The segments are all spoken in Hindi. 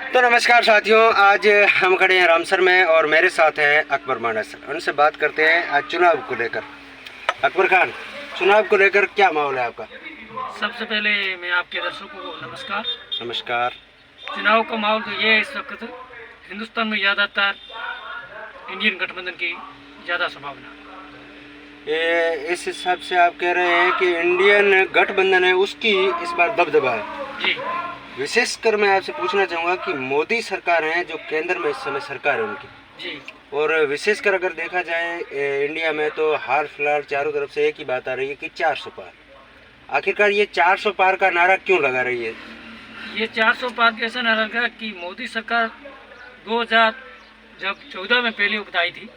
तो नमस्कार साथियों, आज हम खड़े हैं रामसर में और मेरे साथ हैं अकबर मानस। उनसे बात करते हैं आज चुनाव को लेकर। अकबर खान, चुनाव को लेकर क्या माहौल है आपका? सबसे पहले मैं आपके दर्शकों को नमस्कार। नमस्कार। चुनाव का माहौल तो ये है इस वक्त हिंदुस्तान में ज़्यादातर इंडियन गठबंधन की ज़्यादा संभावना। ये इस हिसाब से आप कह रहे हैं कि इंडियन गठबंधन है उसकी इस बार दबदबा है जी। विशेषकर मैं आपसे पूछना चाहूँगा कि मोदी सरकार है जो केंद्र में इस समय सरकार है उनकी जी। और विशेषकर अगर देखा जाए इंडिया में तो हाल फिलहाल चारों तरफ से एक ही बात आ रही है कि 400 पार। आखिरकार ये 400 पार का नारा क्यों लगा रही है? ये 400 पार के ऐसा नारा लगा कि मोदी सरकार 2014 में पहली वक्त आई थी,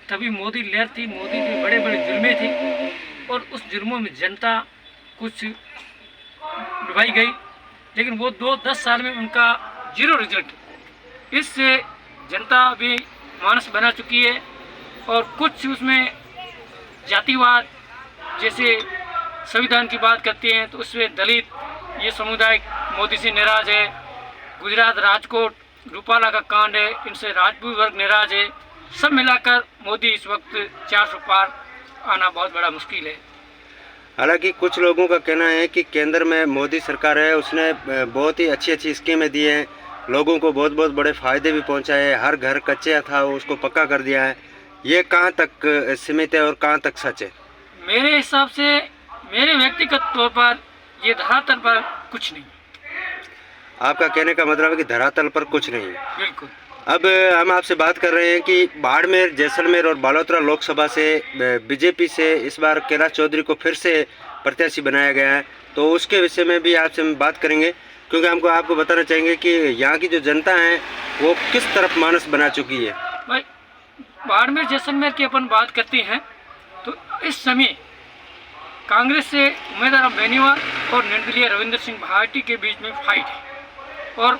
तभी मोदी लहर थी, मोदी की बड़े बड़े जुर्में थी और उस जुर्मों में जनता कुछ डुबाई गई, लेकिन वो 10 साल में उनका जीरो रिजल्ट। इससे जनता भी मानस बना चुकी है और कुछ उसमें जातिवाद जैसे संविधान की बात करते हैं तो उसमें दलित ये समुदाय मोदी से नाराज है। गुजरात राजकोट रूपाला का कांड है, इनसे राजपूत वर्ग नाराज है। सब मिलाकर मोदी इस वक्त 400 पार आना बहुत बड़ा मुश्किल है। हालांकि कुछ लोगों का कहना है कि केंद्र में मोदी सरकार है, उसने बहुत ही अच्छी अच्छी स्कीमें दी हैं, लोगों को बहुत बहुत बड़े फ़ायदे भी पहुंचाए हैं, हर घर कच्चा था उसको पक्का कर दिया है। ये कहां तक सीमित है और कहां तक सच है? मेरे हिसाब से मेरे व्यक्तिगत तौर पर ये धरातल पर कुछ नहीं। आपका कहने का मतलब है कि धरातल पर कुछ नहीं है। बिल्कुल। अब हम आपसे बात कर रहे हैं कि बाड़मेर, जैसलमेर और बालोतरा लोकसभा से बीजेपी से इस बार कैलाश चौधरी को फिर से प्रत्याशी बनाया गया है, तो उसके विषय में भी आपसे हम बात करेंगे, क्योंकि हमको आपको बताना चाहेंगे कि यहाँ की जो जनता है वो किस तरफ मानस बना चुकी है। भाई, बाड़मेर जैसलमेर की अपन बात करते हैं तो इस समय कांग्रेस से उम्मीदवार बेनीवाल और निर्दलीय रविंद्र सिंह भाटी के बीच में फाइट है और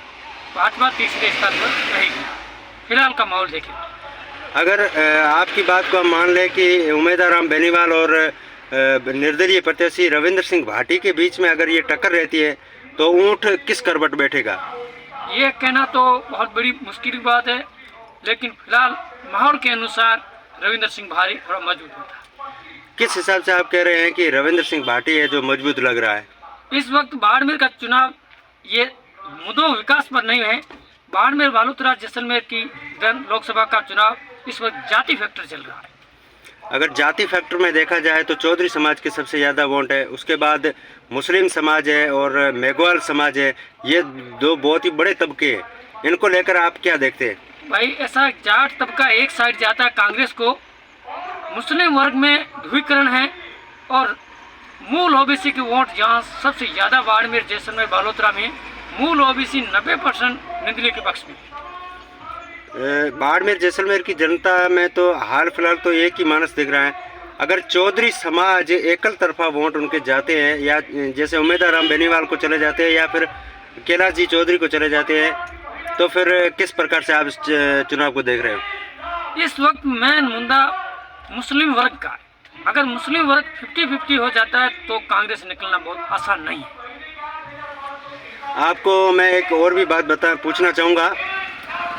भाजपा तीसरे स्थान पर रहेगी। फिलहाल का माहौल देखें। अगर आपकी बात को हम मान लें कि उम्मीदवार राम बेनीवाल और निर्दलीय प्रत्याशी रविंद्र सिंह भाटी के बीच में अगर ये टक्कर रहती है तो ऊँट किस करवट बैठेगा? ये कहना तो बहुत बड़ी मुश्किल बात है, लेकिन फिलहाल माहौल के अनुसार रविंद्र सिंह भाटी थोड़ा मजबूत होता है। किस हिसाब से आप कह रहे हैं कि रविंद्र सिंह भाटी है जो मजबूत लग रहा है? इस वक्त बाड़मेर का चुनाव ये मुद्दों विकास पर नहीं है। बाड़मेर बालोतरा जैसलमेर की लोकसभा का चुनाव इस वक्त जाति फैक्टर चल रहा है। अगर जाति फैक्टर में देखा जाए तो चौधरी समाज के सबसे ज़्यादा वोट है, उसके बाद मुस्लिम समाज है और मेघवाल समाज है। ये दो बहुत ही बड़े तबके हैं, इनको लेकर आप क्या देखते हैं? भाई, ऐसा जाट तबका एक साइड जाता है कांग्रेस को, मुस्लिम वर्ग में ध्रुवीकरण है और मूल ओबीसी के वोट जहाँ सबसे ज़्यादा बाड़मेर जैसलमेर बालोतरा में मूल ओबीसी 90% निर्दलीय के पक्ष में। बाड़मेर जैसलमेर की जनता में तो हाल फिलहाल तो एक ही मानस दिख रहा है। अगर चौधरी समाज एकल तरफा वोट उनके जाते हैं या जैसे उम्मीदवार राम बेनीवाल को चले जाते हैं या फिर कैलाश जी चौधरी को चले जाते हैं, तो फिर किस प्रकार से आप इस चुनाव को देख रहे हो? इस वक्त मेन मुद्दा मुस्लिम वर्ग का है। अगर मुस्लिम वर्ग 50-50 हो जाता है तो कांग्रेस निकलना बहुत आसान नहीं है। आपको मैं एक और भी बात पूछना चाहूँगा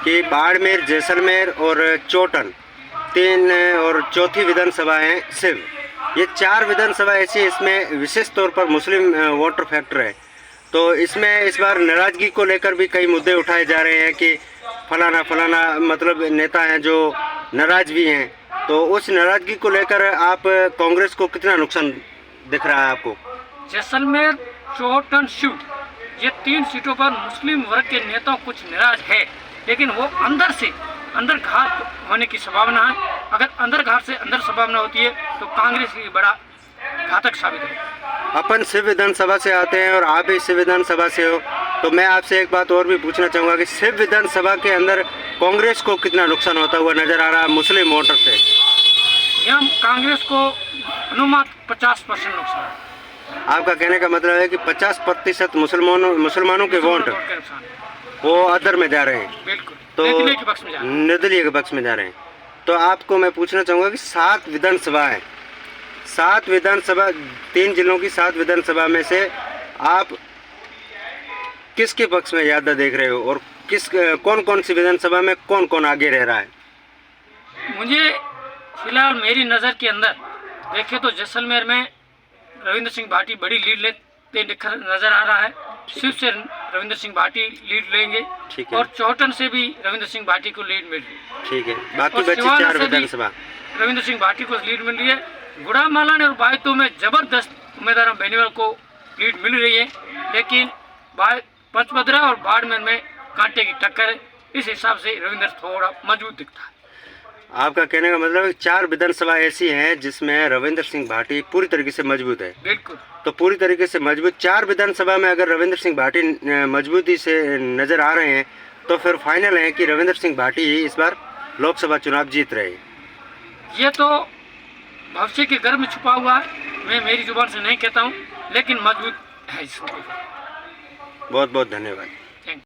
कि बाड़मेर, जैसलमेर और चोटन, 3 और चौथी विधानसभा है सिव, ये 4 विधानसभा ऐसी, इसमें विशेष तौर पर मुस्लिम वोटर फैक्टर है। तो इसमें इस बार नाराज़गी को लेकर भी कई मुद्दे उठाए जा रहे हैं कि फलाना फलाना मतलब नेता हैं जो नाराज़ भी हैं। तो उस नाराज़गी को लेकर आप कांग्रेस को कितना नुकसान दिख रहा है आपको? जैसलमेर, चोटन, शिव, ये 3 सीटों पर मुस्लिम वर्ग के नेताओं कुछ नाराज है, लेकिन वो अंदर घात होने की संभावना है। अगर अंदर घात से अंदर संभावना होती है तो कांग्रेस की बड़ा घातक साबित है। अपन शिव विधानसभा से आते हैं और आप भी शिव विधानसभा से हो, तो मैं आपसे एक बात और भी पूछना चाहूँगा कि शिव विधानसभा के अंदर कांग्रेस को कितना नुकसान होता हुआ नजर आ रहा है मुस्लिम वोटर से? यहाँ कांग्रेस को अनुमान 50% नुकसान है। आपका कहने का मतलब है कि 50% मुसलमानों के वोट वो अदर में जा रहे हैं, बिल्कुल, तो निर्दलीय के पक्ष में जा रहे हैं। तो आपको मैं पूछना चाहूँगा कि 7 विधानसभा है, 7 विधानसभा, 3 जिलों की 7 विधानसभा में से आप किसके पक्ष में ज़्यादा देख रहे हो और किस कौन कौन सी विधानसभा में कौन कौन आगे रह रहा है? मुझे फिलहाल मेरी नज़र के अंदर देखें तो जैसलमेर में रविंद्र सिंह भाटी बड़ी लीड लेते नज़र आ रहा है। शिव से रविंद्र सिंह भाटी लीड लेंगे ठीक है। और चौहटन से भी रविंद्र सिंह भाटी को लीड मिल रही है। ठीक है, बाकी और बची सिवाना 4 से भी विधानसभा। रविंद्र सिंह भाटी को लीड मिल रही है। गुड़ामाला और बायतों में जबरदस्त उम्मीदवार बेनीवाल को लीड मिल रही है, लेकिन पचपदरा और बाड़मेर में कांटे की टक्कर है। इस हिसाब से रविंद्र थोड़ा मजबूत दिखता है। आपका कहने का मतलब है 4 विधानसभा ऐसी हैं जिसमें रविंद्र सिंह भाटी पूरी तरीके से मजबूत है। बिल्कुल। तो पूरी तरीके से मजबूत 4 विधानसभा में अगर रविंद्र सिंह भाटी मजबूती से नजर आ रहे हैं तो फिर फाइनल है कि रविंद्र सिंह भाटी ही इस बार लोकसभा चुनाव जीत रहे हैं। ये तो भविष्य के गर्भ में छुपा हुआ है, मैं मेरी जुबान से नहीं कहता हूँ, लेकिन मजबूत है इसमें। बहुत बहुत धन्यवाद।